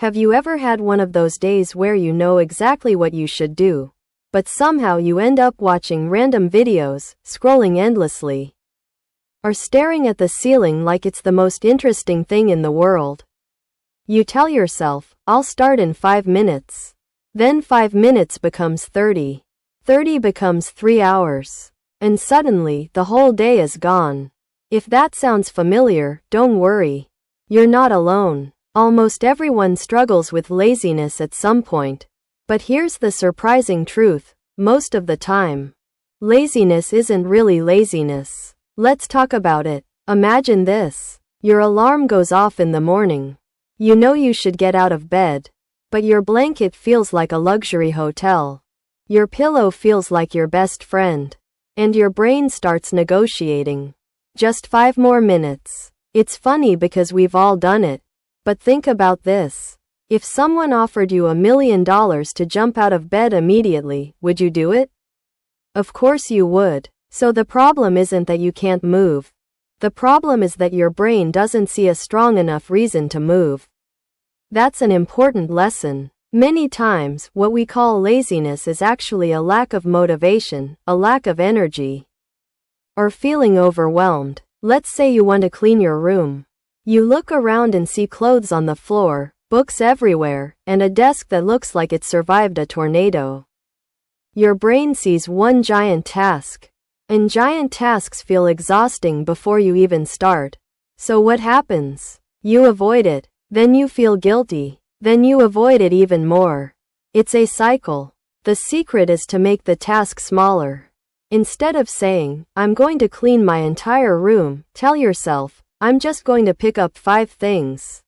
Have you ever had one of those days where you know exactly what you should do, but somehow you end up watching random videos, scrolling endlessly, or staring at the ceiling like it's the most interesting thing in the world? You tell yourself, I'll start in 5 minutes. Then 5 minutes becomes 30. 30 becomes 3 hours. And suddenly, the whole day is gone. If that sounds familiar, don't worry. You're not alone. Almost everyone struggles with laziness at some point. But here's the surprising truth: most of the time, laziness isn't really laziness. Let's talk about it. Imagine this. Your alarm goes off in the morning. You know you should get out of bed, but your blanket feels like a luxury hotel. Your pillow feels like your best friend. And your brain starts negotiating. Just 5 more minutes. It's funny because we've all done it. But think about this. If someone offered you $1 million to jump out of bed immediately, would you do it? Of course you would. So the problem isn't that you can't move. The problem is that your brain doesn't see a strong enough reason to move. That's an important lesson. Many times, what we call laziness is actually a lack of motivation, a lack of energy, or feeling overwhelmed. Let's say you want to clean your room. You look around and see clothes on the floor, books everywhere, and a desk that looks like it survived a tornado. Your brain sees one giant task. And giant tasks feel exhausting before you even start. So what happens? You avoid it. Then you feel guilty. Then you avoid it even more. It's a cycle. The secret is to make the task smaller. Instead of saying, I'm going to clean my entire room, tell yourself, I'm just going to pick up 5 things.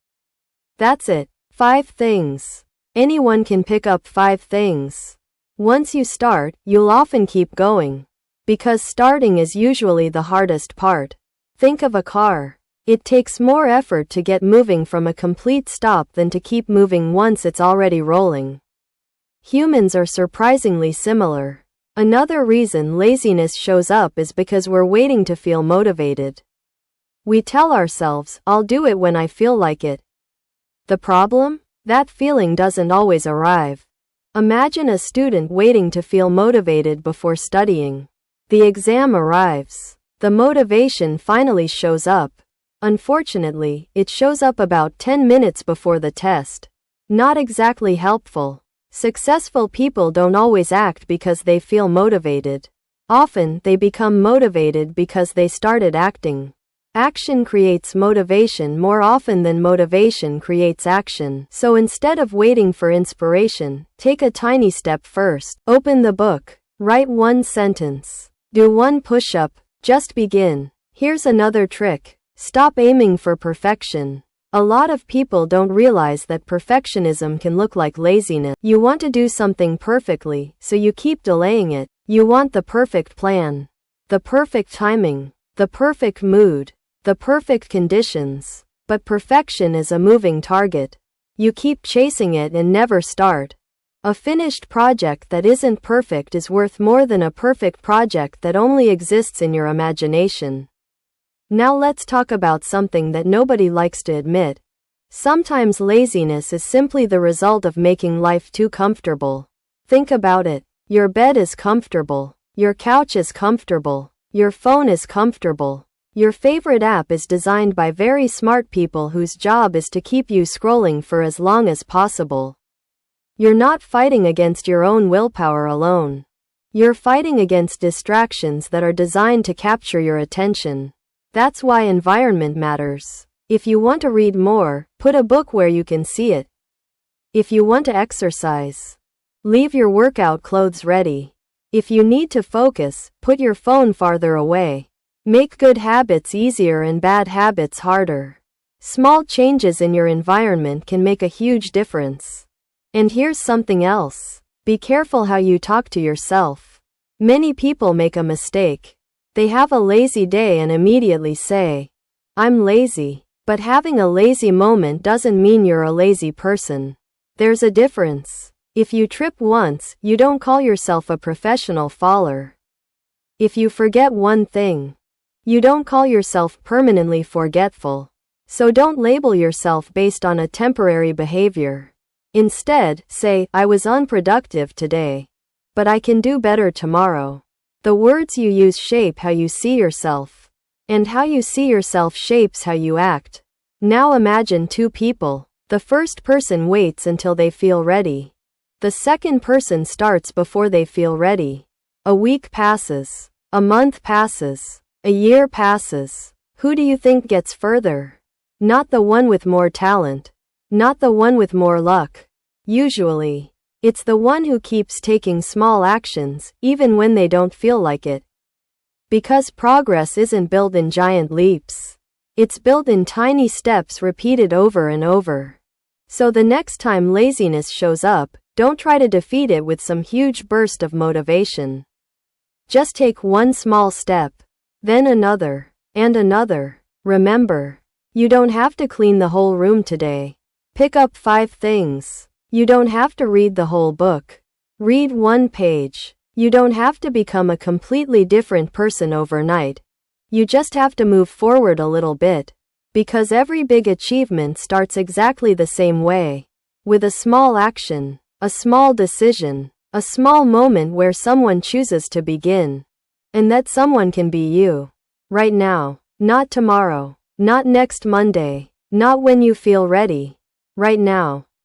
That's it. 5 things. Anyone can pick up 5 things. Once you start, you'll often keep going. Because starting is usually the hardest part. Think of a car. It takes more effort to get moving from a complete stop than to keep moving once it's already rolling. Humans are surprisingly similar. Another reason laziness shows up is because we're waiting to feel motivated. We tell ourselves, I'll do it when I feel like it. The problem? That feeling doesn't always arrive. Imagine a student waiting to feel motivated before studying. The exam arrives. The motivation finally shows up. Unfortunately, it shows up about 10 minutes before the test. Not exactly helpful. Successful people don't always act because they feel motivated. Often, they become motivated because they started acting. Action creates motivation more often than motivation creates action. So instead of waiting for inspiration, take a tiny step first. Open the book. Write 1 sentence. Do 1 push-up. Just begin. Here's another trick. Stop aiming for perfection. A lot of people don't realize that perfectionism can look like laziness. You want to do something perfectly, so you keep delaying it. You want the perfect plan, the perfect timing, the perfect mood, the perfect conditions. But perfection is a moving target. You keep chasing it and never start. A finished project that isn't perfect is worth more than a perfect project that only exists in your imagination. Now let's talk about something that nobody likes to admit. Sometimes laziness is simply the result of making life too comfortable. Think about it. Your bed is comfortable. Your couch is comfortable. Your phone is comfortable. Your favorite app is designed by very smart people whose job is to keep you scrolling for as long as possible. You're not fighting against your own willpower alone. You're fighting against distractions that are designed to capture your attention. That's why environment matters. If you want to read more, put a book where you can see it. If you want to exercise, leave your workout clothes ready. If you need to focus, put your phone farther away. Make good habits easier and bad habits harder. Small changes in your environment can make a huge difference. And here's something else. Be careful how you talk to yourself. Many people make a mistake. They have a lazy day and immediately say, I'm lazy. But having a lazy moment doesn't mean you're a lazy person. There's a difference. If you trip once, you don't call yourself a professional faller. If you forget one thing, you don't call yourself permanently forgetful. So don't label yourself based on a temporary behavior. Instead, say, I was unproductive today, but I can do better tomorrow. The words you use shape how you see yourself, and how you see yourself shapes how you act. Now imagine two people. The first person waits until they feel ready. The second person starts before they feel ready. A week passes. A month passes. A year passes. Who do you think gets further? Not the one with more talent. Not the one with more luck. Usually, it's the one who keeps taking small actions, even when they don't feel like it. Because progress isn't built in giant leaps. It's built in tiny steps repeated over and over. So the next time laziness shows up, don't try to defeat it with some huge burst of motivation. Just take one small step, then another, and another. Remember, you don't have to clean the whole room today. Pick up 5 things. You don't have to read the whole book. Read 1 page. You don't have to become a completely different person overnight. You just have to move forward a little bit. Because every big achievement starts exactly the same way. With a small action, a small decision, a small moment where someone chooses to begin. And that someone can be you. Right now. Not tomorrow. Not next Monday. Not when you feel ready. Right now.